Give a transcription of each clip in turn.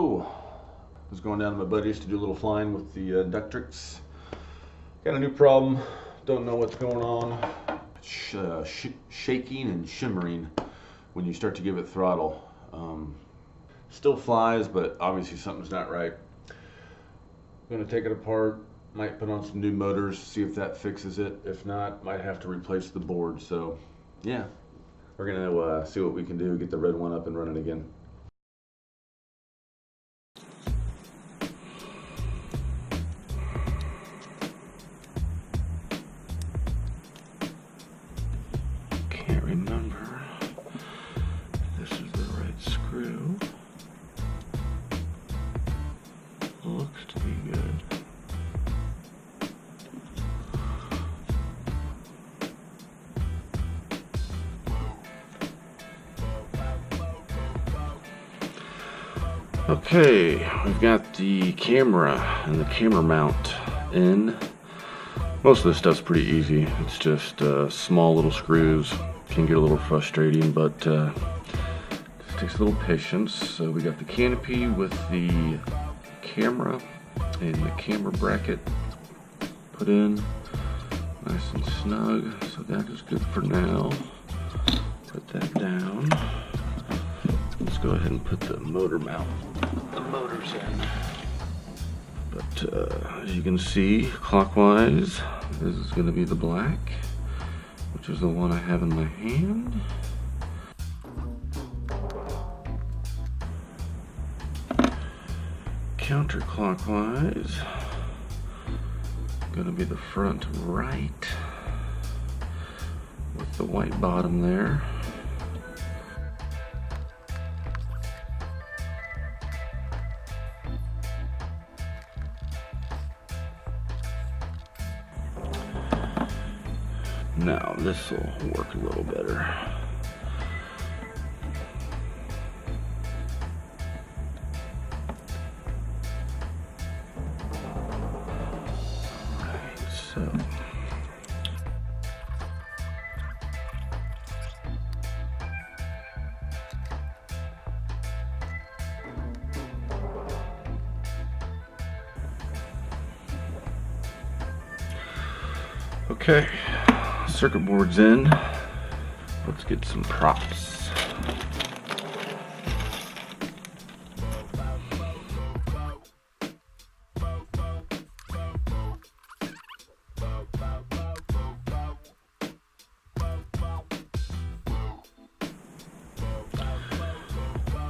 So, I was going down to my buddies to do a little flying with the Inductrix. Got a new problem. Don't know what's going on. Shaking and shimmering when you start to give it throttle. Still flies, but obviously something's not right. I'm going to take it apart. Might put on some new motors, see if that fixes it. If not, might have to replace the board. So, yeah, we're going to see what we can do, get the red one up and running again. Can't remember if this is the right screw. Looks to be good. Okay, we've got the camera and the camera mount in. Most of this stuff's pretty easy. It's just small little screws. Can get a little frustrating, but just takes a little patience. So we got the canopy with the camera and the camera bracket put in nice and snug. So that is good for now. Put that down. Let's go ahead and put the motor mount, the motors in. But as you can see, clockwise, this is going to be the black, which is the one I have in my hand. Counterclockwise, going to be the front right, with the white bottom there. Now this will work a little better. Alright, so okay. Circuit board's in. Let's get some props.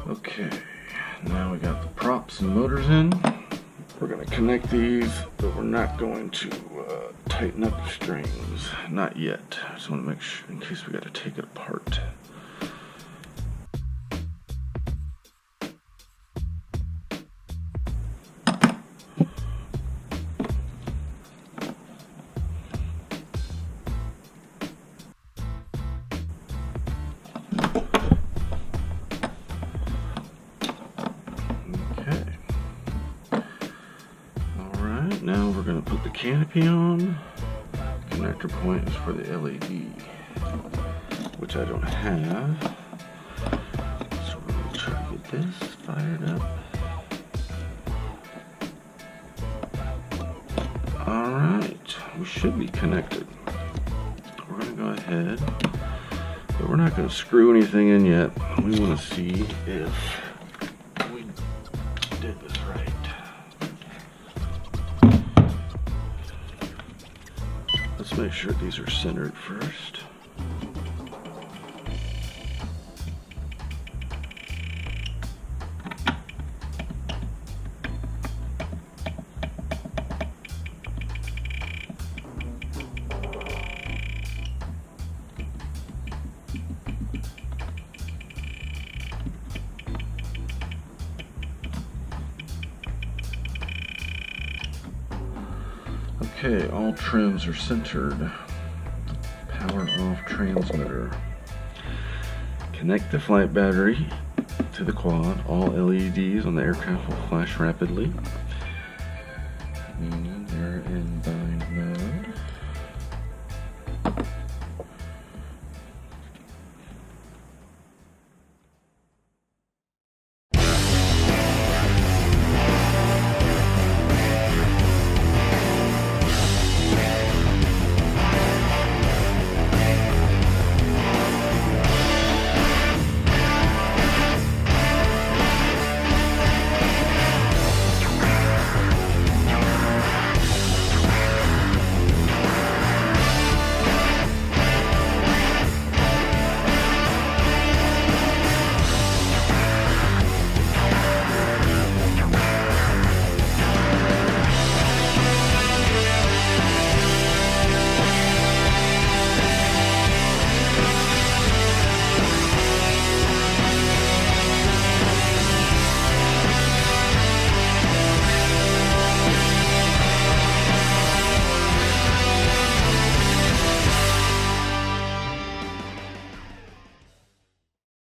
Okay, now we got the props and motors in. We're going to connect these, but we're not going to tighten up the strings. Not yet. I just want to make sure in case we got to take it apart. Now we're going to put the canopy on. The connector point is for the LED, which I don't have. So we're going to try to get this fired up. Alright, we should be connected. We're going to go ahead, but we're not going to screw anything in yet. We want to see if we did this right. Let's make sure these are centered first. Okay, all trims are centered. Power off transmitter. Connect the flight battery to the quad. All LEDs on the aircraft will flash rapidly. And they're in bind mode.